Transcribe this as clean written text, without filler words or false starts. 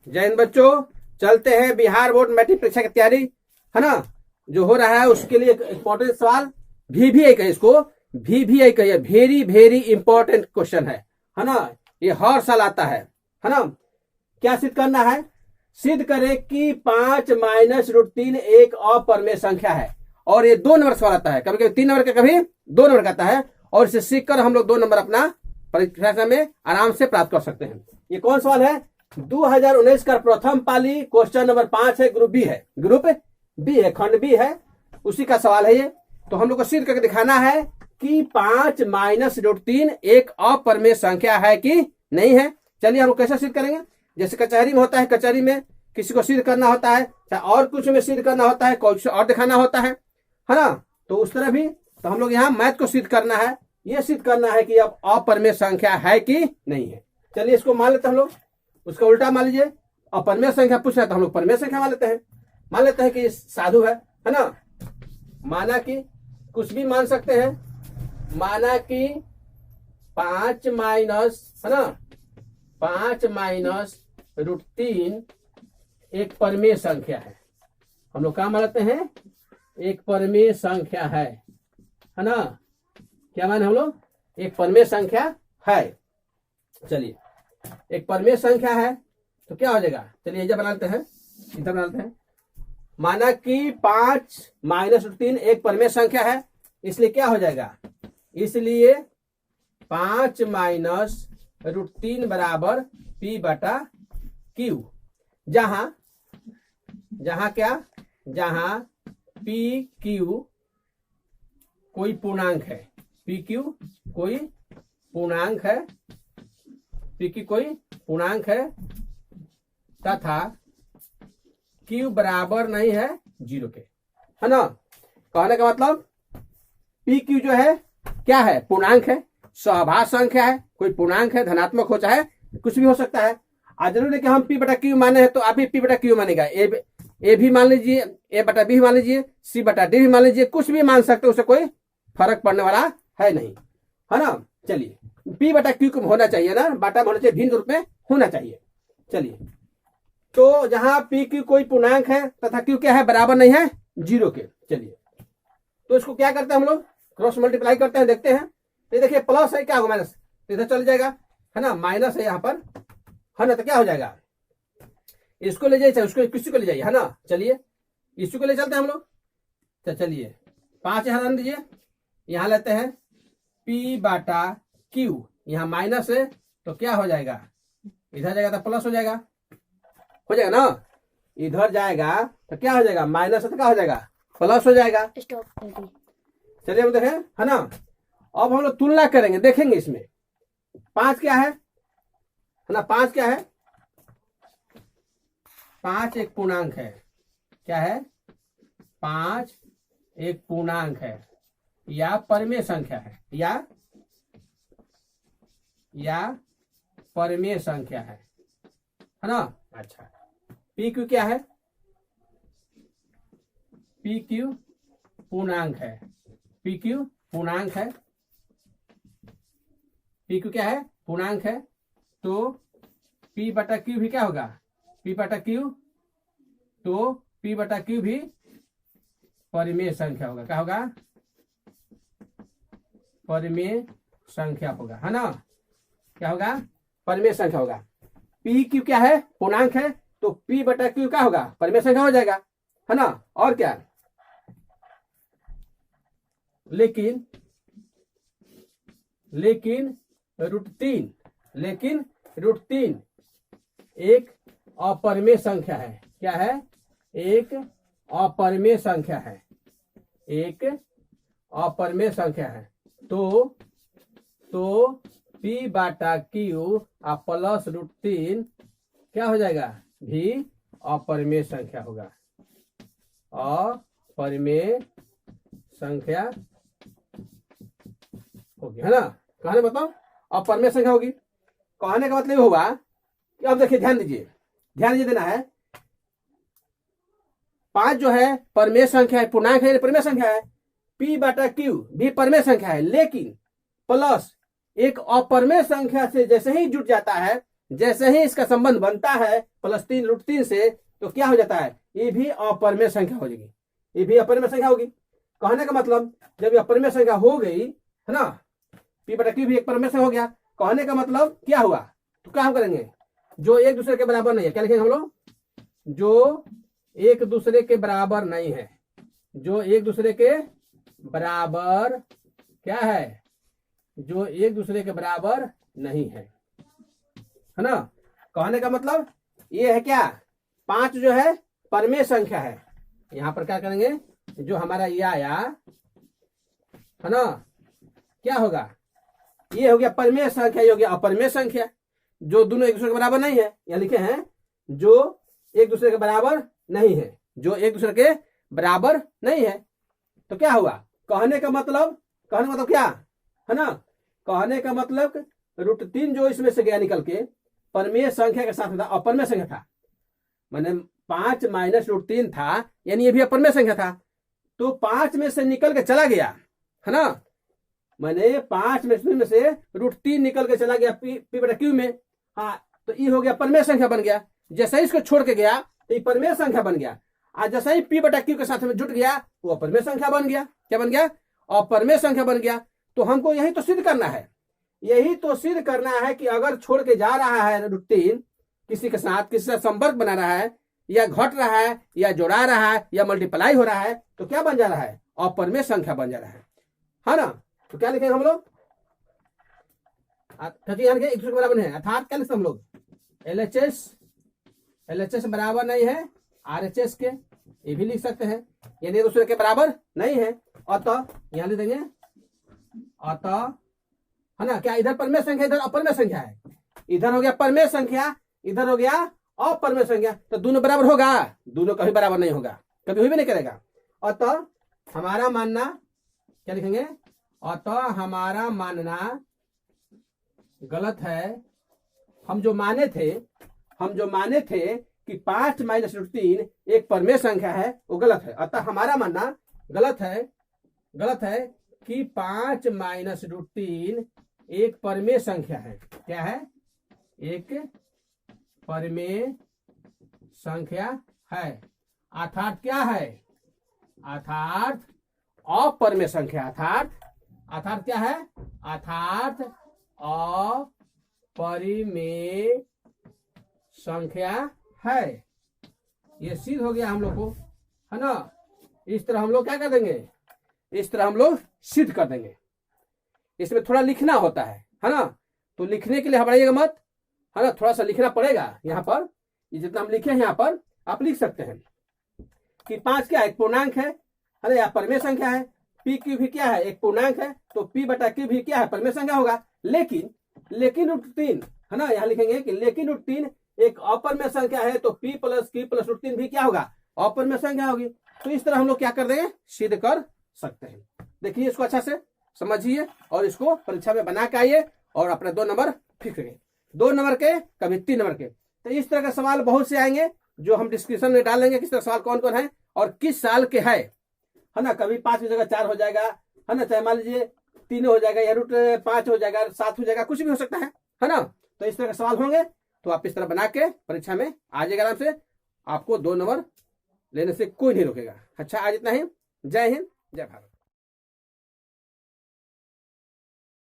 जय हिंद बच्चों, चलते हैं बिहार बोर्ड मैट्रिक परीक्षा की तैयारी है ना जो हो रहा है उसके लिए इम्पोर्टेंट सवाल VVI का, इसको VVI का ये वेरी वेरी इंपॉर्टेंट क्वेश्चन है ना। ये हर साल आता है ना। क्या सिद्ध करना है? सिद्ध करें कि 5 माइनस √3 एक अपरिमेय संख्या है। और ये 2 नंबर सवाल आता है, कभी कभी 3 नंबर का, कभी 2 नंबर का आता है। और इसे सीख कर हम लोग 2 नंबर अपना परीक्षा में आराम से प्राप्त कर सकते हैं। ये कौन सवाल है? 2019 का प्रथम पाली क्वेश्चन नंबर 5 है। ग्रुप बी है, ग्रुप बी है, खंड बी है, उसी का सवाल है ये। तो हम लोग को सिद्ध करके दिखाना है कि 5 माइनस √3 एक अपरिमेय संख्या है कि नहीं है। चलिए हम लोग कैसे सिद्ध करेंगे? जैसे कचहरी में होता है, कचहरी में किसी को सिद्ध करना होता है, चाहे और कुछ में सिद्ध करना होता है, कुछ और दिखाना होता है ना। तो उस तरह भी तो हम लोग यहाँ मैथ को सिद्ध करना है, ये सिद्ध करना है कि अब अपरिमेय संख्या है कि नहीं है। चलिए इसको मान लेते हैं हम लोग, उसका उल्टा मान लीजिए। अपरिमेय संख्या पूछ रहा है तो हम लोग परिमेय संख्या मान लेते हैं कि साधु है ना। माना कि कुछ भी मान सकते हैं, माना कि 5 माइनस है ना, 5 माइनस √3 एक परिमेय संख्या है। हम लोग क्या मान लेते हैं? एक परिमेय संख्या है ना। क्या माने हम लोग? एक परिमेय संख्या है। चलिए एक परिमेय संख्या है तो क्या हो जाएगा? चलिए इधर बना लेते हैं, इधर बना लेते हैं। माना कि 5 माइनस √3 एक परिमेय संख्या है, इसलिए क्या हो जाएगा? इसलिए 5 माइनस √3 बराबर P/Q, जहां क्या, जहां PQ कोई पूर्णांक है, PQ कोई पूर्णांक है, PQ कोई पूर्णांक है तथा Q बराबर नहीं है 0 के, है ना। कहने का मतलब PQ जो है क्या है? पूर्णांक है, सहभाज्य संख्या है, कोई पूर्णांक है, धनात्मक हो चाहे कुछ भी हो सकता है। आज जरूर है कि हम P/Q माने हैं तो आप भी P/Q मानेगा, ए भी मान लीजिए, A/B भी मान लीजिए, C/D भी मान लीजिए, कुछ भी मान सकते, उससे कोई फर्क पड़ने वाला है नहीं, है ना। चलिए P/Q को होना चाहिए ना, बाटा में होना चाहिए, भिन्न रूप में होना चाहिए। चलिए तो जहां PQ कोई पूर्णांक है तथा Q क्या है? बराबर नहीं है 0 के। चलिए तो इसको क्या करते हैं हम लोग? क्रॉस मल्टीप्लाई करते हैं, देखते हैं। तो देखिए प्लस है, क्या होगा? माइनस, इधर चल जाएगा है ना, माइनस है यहाँ पर है ना, तो क्या हो जाएगा? इसको ले जाइए, उसको किसी को ले जाइए है ना। चलिए इसी को ले चलते हैं हम लोग। तो चलिए 5 यहाँ रन दीजिए, यहाँ लेते हैं P/Q, यहाँ माइनस है तो क्या हो जाएगा? इधर जाएगा तो प्लस हो जाएगा ना, इधर जाएगा तो क्या हो जाएगा? माइनस है तो क्या हो जाएगा? प्लस हो जाएगा। चलिए हम देखें है ना। अब हम लोग तुलना करेंगे, देखेंगे इसमें 5 क्या है ना। 5 क्या है? 5 एक पूर्णांक है। क्या है? 5 एक पूर्णांक है या परिमेय संख्या है, या परिमेय संख्या है ना। अच्छा PQ क्या है? PQ पूर्णांक है, PQ पूर्णांक है, PQ क्या है? पूर्णांक है। तो P/Q भी क्या होगा? P/Q, तो P/Q भी परिमेय संख्या होगा। क्या होगा? परिमेय संख्या होगा, है ना। क्या होगा? परिमेय संख्या होगा। PQ क्या है? पूर्णांक है, तो P/Q क्या होगा? परिमेय संख्या हो जाएगा, है ना। और क्या? लेकिन √3 एक अपरिमेय संख्या है। क्या है? एक अपरिमेय संख्या है, एक अपरिमेय संख्या है। तो P/Q प्लस √3 क्या हो जाएगा? भी अपरिमेय संख्या होगा, अपरिमेय संख्या होगी, है ना। कहने बताओ अपरिमेय संख्या होगी। कहने का मतलब होगा कि अब देखिए, ध्यान दीजिए देना है। 5 जो है परिमेय संख्या है, पूर्णांक है, परिमेय संख्या है। P/Q भी परिमेय संख्या है, लेकिन प्लस एक अपरिमेय संख्या से जैसे ही जुट जाता है जैसे ही इसका संबंध बनता है +3√3 से, तो क्या हो जाता है, ये भी अपरिमेय संख्या हो जाएगी, ये भी अपरिमेय संख्या होगी। कहने का मतलब जब ये अपरिमेय संख्या हो गई है ना, P/Q भी एक परिमेय संख्या हो गया। कहने का मतलब क्या हुआ, तो क्या हम करेंगे, जो एक दूसरे के बराबर नहीं है, क्या लिखेंगे हम लोग, जो एक दूसरे के बराबर नहीं है, जो एक दूसरे के बराबर क्या है, जो एक दूसरे के बराबर नहीं है ना। कहने का मतलब ये है क्या, 5 जो है परिमेय संख्या है। यहां पर क्या करेंगे, जो हमारा ये आया है ना, क्या होगा, ये हो गया परिमेय संख्या, ये हो गया अपरिमेय संख्या, जो दोनों एक दूसरे के बराबर नहीं है। यहां लिखे हैं जो एक दूसरे के बराबर नहीं है, जो एक दूसरे के बराबर नहीं है। तो क्या हुआ, कहने का मतलब क्या है ना, कहने का मतलब √3 जो इसमें से गया निकल के परिमेय संख्या के साथ था, अपरिमेय संख्या था, मैंने 5 - √3 था, यानी ये भी अपरिमेय संख्या था। तो 5 में से निकल के चला गया है ना, मैंने 5 में से √3 निकल के चला गया P/Q में, हाँ, तो ये हो गया परिमेय संख्या बन गया। जैसे ही इसको छोड़ के गया तो ये परिमेय संख्या बन गया, आज जैसे ही P/Q के साथ में जुट गया वो अपरिमेय संख्या बन गया। क्या बन गया, अपरिमेय संख्या बन गया। तो हमको यही तो सिद्ध करना है, यही तो सिद्ध करना है कि अगर छोड़ के जा रहा है √3 किसी के साथ, किसी से संपर्क बना रहा है, या घट रहा है, या जोड़ा रहा है, या मल्टीप्लाई हो रहा है, तो क्या बन जा रहा है, अपरिमेय संख्या बन जा रहा है ना। तो क्या लिखेंगे हम लोग, एक दूसरे के बराबर है, अर्थात क्या लिखते हम लोग, LHS बराबर नहीं है RHS के, ये भी लिख सकते हैं, यानी एक दूसरे के बराबर नहीं है। अतः यहां लिख देंगे, अतः है ना, क्या इधर परिमेय संख्या, इधर अपरिमेय संख्या है, इधर हो गया परिमेय संख्या, इधर हो गया अपरिमेय संख्या, तो दोनों बराबर होगा, दोनों कभी बराबर नहीं होगा, कभी हुई भी नहीं करेगा। अतः हमारा मानना, क्या लिखेंगे, अतः हमारा मानना गलत है। हम जो माने थे कि 5 - √3 एक परिमेय संख्या है, वो गलत है। अतः हमारा मानना गलत है कि 5 - √3 एक परिमेय संख्या है। क्या है, एक परिमेय संख्या है, अर्थात क्या है, अर्थात अपरिमेय संख्या, अर्थात क्या है, अर्थात अपरिमेय संख्या है। ये सिद्ध हो गया हम लोग को, है ना। इस तरह हम लोग क्या कर देंगे, इस तरह हम लोग सिद्ध कर देंगे। इसमें थोड़ा लिखना होता है ना, तो लिखने के लिए घबराइएगा मत, है ना, थोड़ा सा लिखना पड़ेगा। यहाँ पर ये जितना हम लिखे हैं यहाँ पर आप लिख सकते हैं कि 5 क्या है, एक पूर्णांक है ना, या परिमेय संख्या है। PQ भी क्या है, एक पूर्णांक है, तो P/Q भी क्या है, परिमेय संख्या होगा। लेकिन √3 है ना, यहाँ लिखेंगे कि लेकिन √3 एक अपरिमेय संख्या है, तो P + Q + √3 भी क्या होगा, अपरिमेय संख्या होगी। तो इस तरह हम लोग क्या कर देंगे, सिद्ध कर सकते हैं। देखिए इसको अच्छा से समझिए और इसको परीक्षा में बना के आइए और अपने 2 नंबर फिक्स करिए, 2 नंबर के, कभी 3 नंबर के। तो इस तरह के सवाल बहुत से आएंगे जो हम डिस्क्रिप्शन में डाल देंगे, किस तरह सवाल कौन कौन है और किस साल के है ना। कभी 5 की जगह 4 हो जाएगा, है ना, चाहे मान लीजिए 3 हो जाएगा, या √5 हो जाएगा, 7 हो जाएगा, कुछ भी हो सकता है ना। तो इस तरह के सवाल होंगे, तो आप इस तरह बना के परीक्षा में आ जाएगा आराम से, आपको 2 नंबर लेने से कोई नहीं रोकेगा। अच्छा, आज इतना ही। जय हिंद, जय भारत।